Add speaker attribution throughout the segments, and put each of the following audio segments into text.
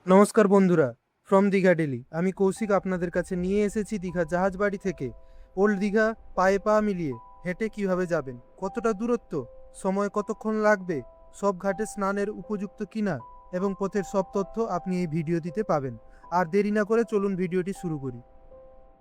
Speaker 1: নমস্কার বন্ধুরা, from Digha daily আমি কৌশিক আপনাদের কাছে নিয়ে এসেছি দীঘা জাহাজবাড়ি থেকে ওল্ড দীঘা পায়ে পা মিলিয়ে হেঁটে কিভাবে যাবেন, কতটা দূরত্ব, সময় কতক্ষণ লাগবে, সব ঘাটে স্নানের উপযুক্ত কিনা এবং পথের সব তথ্য আপনি এই ভিডিওটিতে পাবেন। আর দেরি না করে চলুন ভিডিওটি শুরু করি।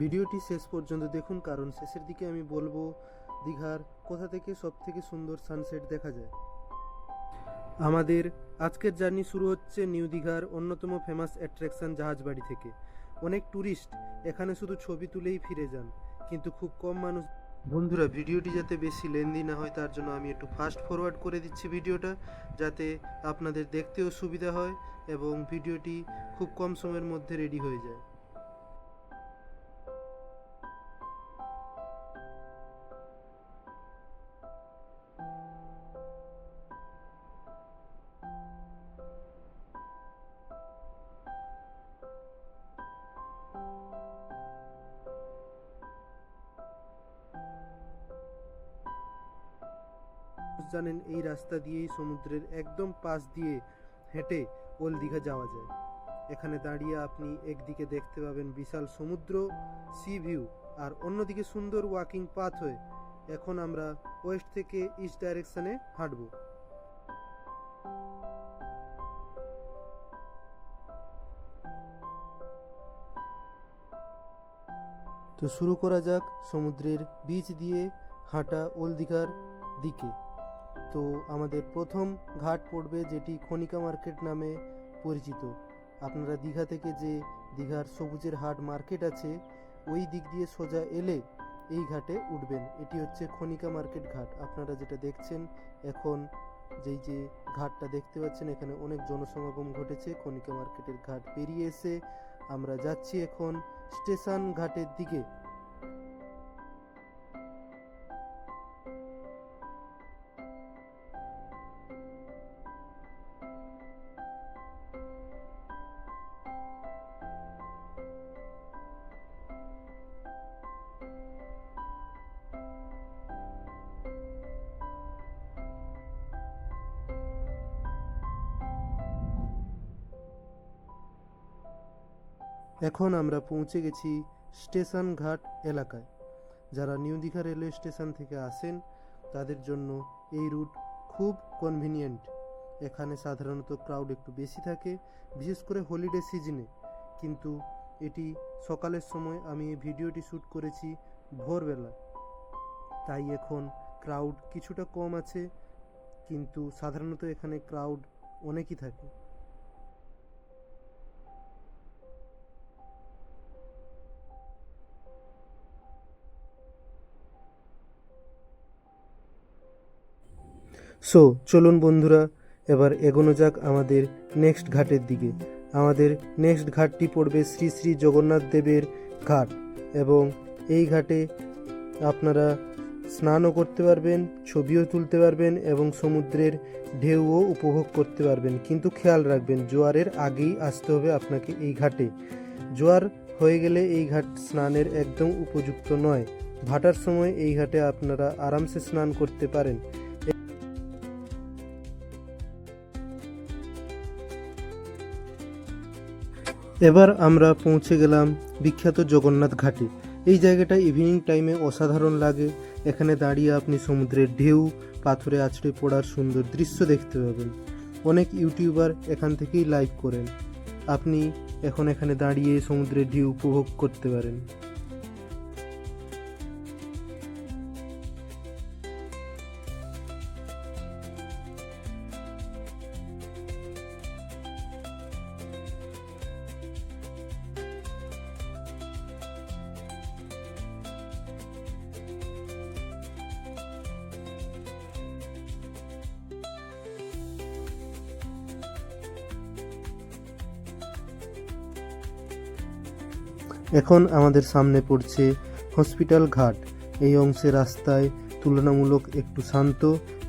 Speaker 1: ভিডিওটি শেষ পর্যন্ত দেখুন, কারণ শেষের দিকে আমি বলবো দীঘার কোথা থেকে সব থেকে সুন্দর সানসেট দেখা যায়। আমাদের আজকের জার্নি শুরু হচ্ছে নিউ দীঘার অন্যতম ফেমাস অ্যাট্রাকশন জাহাজবাড়ি থেকে। অনেক ট্যুরিস্ট এখানে শুধু ছবি তুলেই ফিরে যান, কিন্তু খুব কম মানুষ। বন্ধুরা, ভিডিওটি যাতে বেশি লেন্দি না হয় তার জন্য আমি একটু ফাস্ট ফরওয়ার্ড করে দিচ্ছি ভিডিওটা, যাতে আপনাদের দেখতেও সুবিধা হয় এবং ভিডিওটি খুব কম সময়ের মধ্যে রেডি হয়ে যায়। জানেন, এই রাস্তা দিয়েই সমুদ্রের একদম পাশ দিয়ে হেঁটে ওল্ড দীঘা যাওয়া যায়। এখানে দাঁড়িয়ে আপনি একদিকে দেখতে পাবেন বিশাল সমুদ্র সি ভিউ, আর অন্যদিকে সুন্দর ওয়াকিং পাথ হয়ে। এখন আমরা ওয়েস্ট থেকে ইস্ট ডাইরেকশনে হাঁটব। তো শুরু করা যাক সমুদ্রের বিচ দিয়ে হাঁটা ওল্ড দীঘার দিকে। তো আমাদের প্রথম ঘাট পড়বে, যেটি খনিকা মার্কেট নামে পরিচিত। আপনারা দীঘা থেকে যে দীঘার সবুজের হাট মার্কেট আছে, ওই দিক দিয়ে সোজা এলে এই ঘাটে উঠবেন। এটি হচ্ছে খনিকা মার্কেট ঘাট। আপনারা যেটা দেখছেন এখন, যে ঘাটটা দেখতে পাচ্ছেন, এখানে অনেক জনসমাগম ঘটেছে। খনিকা মার্কেটের ঘাট পেরিয়ে এসে আমরা যাচ্ছি এখন স্টেশন ঘাটের দিকে। এখন আমরা পৌঁছে গেছি স্টেশন ঘাট এলাকায়। যারা নিউ দীঘা রেলওয়ে স্টেশন থেকে আসেন তাদের জন্য এই রুট খুব কনভিনিয়েন্ট। এখানে সাধারণত ক্রাউড একটু বেশি থাকে, বিশেষ করে হলিডে সিজনে। কিন্তু এটি সকালের সময় আমি এই ভিডিওটি শ্যুট করেছি ভোরবেলা, তাই এখন ক্রাউড কিছুটা কম আছে, কিন্তু সাধারণত এখানে ক্রাউড অনেকই থাকে। সো চলুন বন্ধুরা, এবার এগোনো যাক আমাদের নেক্সট ঘাটের দিকে। আমাদের নেক্সট ঘাটটি পড়বে শ্রী শ্রী জগন্নাথ দেবের ঘাট, এবং এই ঘাটে আপনারা স্নানও করতে পারবেন, ছবিও তুলতে পারবেন এবং সমুদ্রের ঢেউও উপভোগ করতে পারবেন। কিন্তু খেয়াল রাখবেন, জোয়ারের আগেই আসতে হবে আপনাকে এই ঘাটে। জোয়ার হয়ে গেলে এই ঘাট স্নানের একদম উপযুক্ত নয়। ভাটার সময় এই ঘাটে আপনারা আরামসে স্নান করতে পারেন। এবার আমরা পৌঁছে গেলাম বিখ্যাত জগন্নাথ ঘাটে। এই জায়গাটা ইভিনিং টাইমে অসাধারণ লাগে। এখানে দাঁড়িয়ে আপনি সমুদ্রের ঢেউ, পাথরে আছড়ে পড়ার সুন্দর দৃশ্য দেখতে পাবেন। অনেক ইউটিউবার এখান থেকেই লাইভ করেন। আপনি এখন এখানে দাঁড়িয়ে সমুদ্রের ঢেউ উপভোগ করতে পারেন। এখন আমাদের সামনে পড়ছে হসপিটাল ঘাট। এই অংশে রাস্তায় তুলনামূলক একটু শান্ত,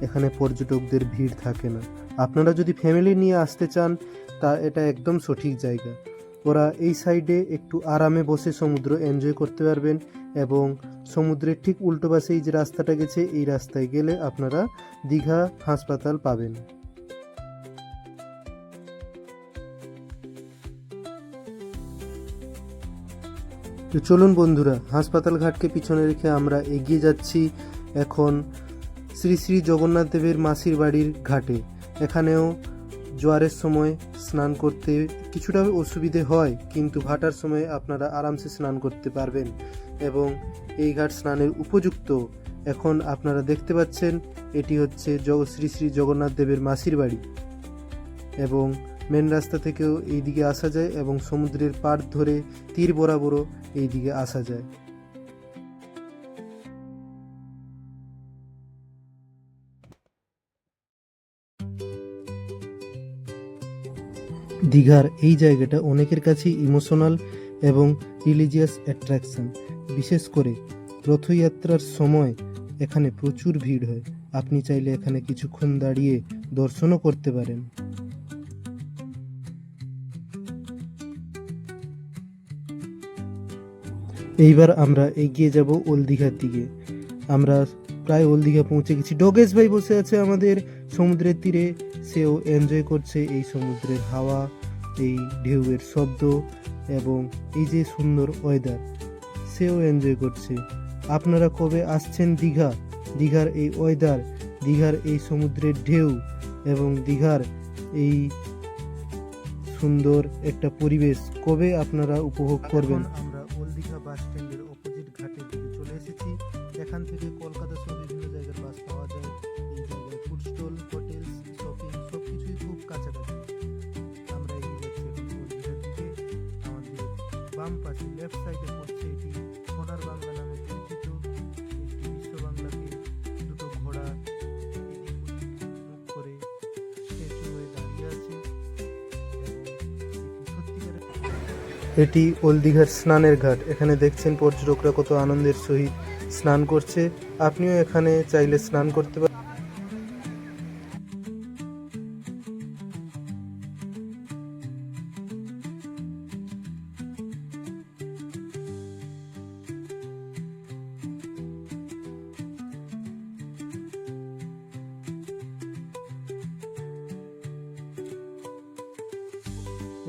Speaker 1: এখানে পর্যটকদের ভিড় থাকে না। আপনারা যদি ফ্যামিলি নিয়ে আসতে চান তা এটা একদম সঠিক জায়গা। ওরা এই সাইডে একটু আরামে বসে সমুদ্র এনজয় করতে পারবেন, এবং সমুদ্রের ঠিক উল্টো পাশেই যে রাস্তাটা গেছে, এই রাস্তায় গেলে আপনারা দীঘা হাসপাতাল পাবেন। তো চলুন বন্ধুরা, হাসপাতাল ঘাটকে পিছনে রেখে আমরা এগিয়ে যাচ্ছি এখন শ্রী শ্রী জগন্নাথ দেবের মাসির বাড়ির ঘাটে। এখানেও জোয়ারের সময় স্নান করতে কিছুটা অসুবিধে হয়, কিন্তু ভাটার সময় আপনারা আরামসে স্নান করতে পারবেন এবং এই ঘাট স্নানের উপযুক্ত। এখন আপনারা দেখতে পাচ্ছেন এটি হচ্ছে শ্রী শ্রী জগন্নাথ দেবের মাসির বাড়ি এবং মেন রাস্তা থেকেও এই দিকে আসা যায় এবং সমুদ্রের পাড় ধরে তীর বরাবরও এই দিকে আসা যায়। দীঘার এই জায়গাটা অনেকের কাছেই ইমোশনাল এবং রিলিজিয়াস অ্যাট্রাকশন। বিশেষ করে রথযাত্রার সময় এখানে প্রচুর ভিড় হয়। আপনি চাইলে এখানে কিছুক্ষণ দাঁড়িয়ে দর্শনও করতে পারেন। এইবার আমরা এগিয়ে যাব ওল্ড দীঘার দিকে। আমরা প্রায় ওল্ড দীঘা পৌঁছে গেছি। ডগেশ ভাই বসে আছে আমাদের সমুদ্রের তীরে, সেও এনজয় করছে এই সমুদ্রের হাওয়া, এই ঢেউয়ের শব্দ এবং এই যে সুন্দর ওয়েদার, সেও এনজয় করছে। আপনারা কবে আসছেন দীঘা? দীঘার এই ওয়েদার, দীঘার এই সমুদ্রের ঢেউ এবং দীঘার এই সুন্দর একটা পরিবেশ কবে আপনারা উপভোগ করবেন? আমরা ওল্ড দীঘা বাস স্ট্যান্ডের অপোজিট ঘাটের দিকে চলে এসেছি। এখান থেকে কলকাতা সহ বিভিন্ন জায়গার বাস পাওয়া যায়। এই জায়গায় ফুড স্টল, হোটেল, শপিং সবকিছুই খুব কাছাকাছি। আমরা এগিয়ে যাচ্ছি এখন ওল্ড দীঘার দিকে। আমাদের বাম পাশে লেফট সাইডে পড়ছে এটি সোনার বাংলা নামে পরিচিত একটি বিশ্ব বাংলাকে দুটো ঘোড়া মুখ করে স্ট্যাচু হয়ে দাঁড়িয়ে আছে। এটি ওল্ড দীঘার স্নানের ঘাট। এখানে দেখছেন পর্যটকরা কত আনন্দের সহিত স্নান করছে। আপনিও এখানে চাইলে স্নান করতে পারেন।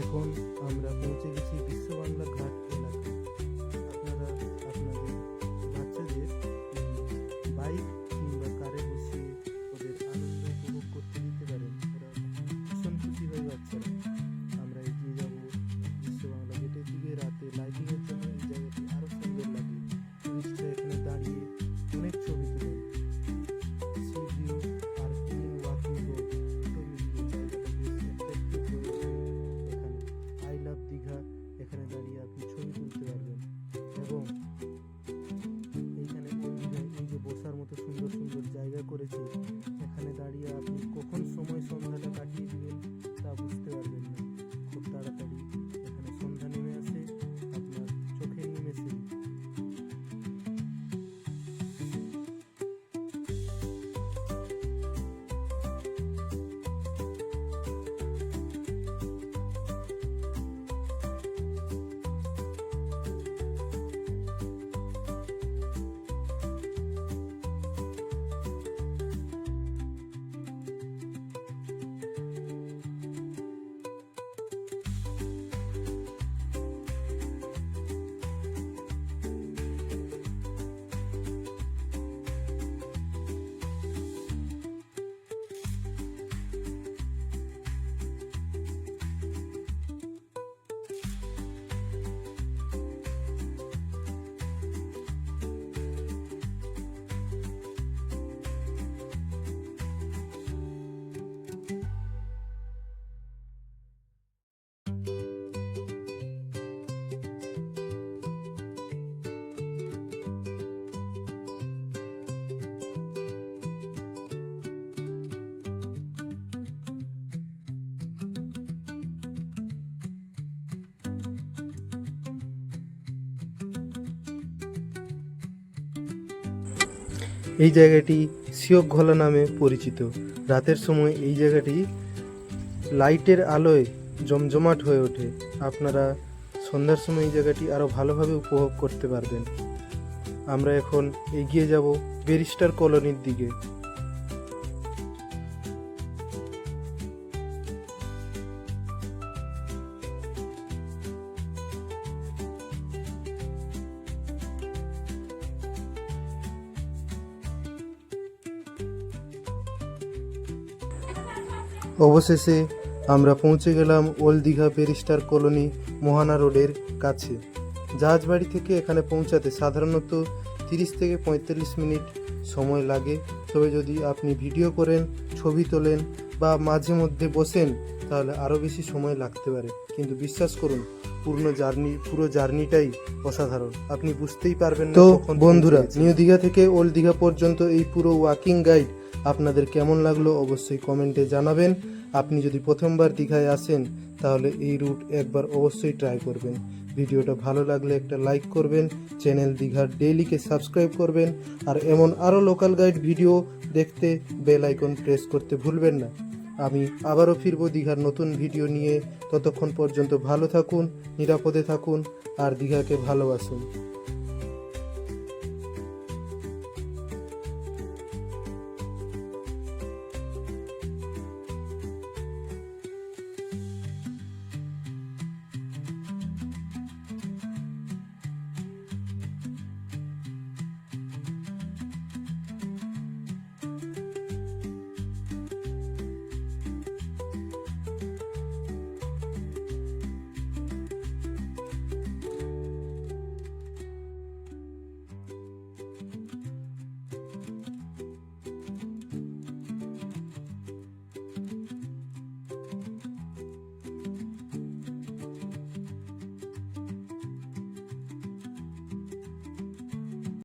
Speaker 1: এখন আমরা পৌঁছে গেছি বিশ্ব বাংলা ঘাট এলাকায়। আপনারা আপনাদের বাচ্চাদের বাইক কিংবা কারে বসিয়ে ওদের আনন্দ উপভোগ করতে দিতে পারেন। ওরা ভীষণ খুশি হয় বাচ্চারা। আমরা এগিয়ে যাব বিশ্ব বাংলা গেটের দিকে। রাতে লাইটিংয়ের জন্য এই জায়গাটি আরও সুন্দর লাগে। টুরিস্টরা এখানে দাঁড়িয়ে অনেক ছবি তোলেন। সি ভিউ আর ক্লিন ওয়াকিং রোড দুটো মিলিয়ে জায়গাটা বেশ অ্যাট্রাক্টিভ হয়ে ওঠে। আই লাভ দীঘা এখানে দাঁড়িয়ে আপনি ছবি তুলতে পারবেন এবং এইখানে ওল্ড দীঘায় এই যে বসার মতো সুন্দর সুন্দর জায়গা করেছে, এখানে দাঁড়িয়ে আপনি কখন সময় সন্ধ্যাটা কাটিয়ে দিবেন তা বুঝতে পারবেন না। খুব তাড়াতাড়ি এখানে সন্ধ্যা নেমে আসে আপনার চোখের নিমেষেই। এই জায়গাটি সিয়কঘলা নামে পরিচিত। রাতের সময় এই জায়গাটি লাইটের আলোয় জমজমাট হয়ে ওঠে। আপনারা সন্ধ্যার সময় এই জায়গাটি আরও ভালোভাবে উপভোগ করতে পারবেন। আমরা এখন এগিয়ে যাব ব্যারিস্টার কলোনির দিকে। অবশেষে আমরা পৌঁছে গেলাম ওল্ড দীঘা ব্যারিস্টার কলোনি মোহানা রোডের কাছে। জাহাজবাড়ি থেকে এখানে পৌঁছাতে সাধারণত 30 থেকে 45 মিনিট সময় লাগে। তবে যদি আপনি ভিডিও করেন, ছবি তোলেন বা মাঝে মধ্যে বসেন তাহলে আরও বেশি সময় লাগতে পারে। কিন্তু বিশ্বাস করুন, পুরো জার্নিটাই অসাধারণ, আপনি বুঝতেই পারবেন না। তো বন্ধুরা, নিউ দীঘা থেকে ওল্ড দীঘা পর্যন্ত এই পুরো ওয়াকিং গাইড আপনাদের কেমন লাগলো অবশ্যই কমেন্টে জানাবেন। আপনি যদি প্রথমবার দীঘায় আসেন তাহলে এই রুট একবার অবশ্যই ট্রাই করবেন। ভিডিওটা ভালো লাগলে একটা লাইক করবেন, চ্যানেল দীঘার ডেইলিকে সাবস্ক্রাইব করবেন, আর এমন আরও লোকাল গাইড ভিডিও দেখতে বেল আইকন প্রেস করতে ভুলবেন না। আমি আবারও ফিরবো দীঘার নতুন ভিডিও নিয়ে। ততক্ষণ পর্যন্ত ভালো থাকুন, নিরাপদে থাকুন আর দীঘাকে ভালোবাসুন।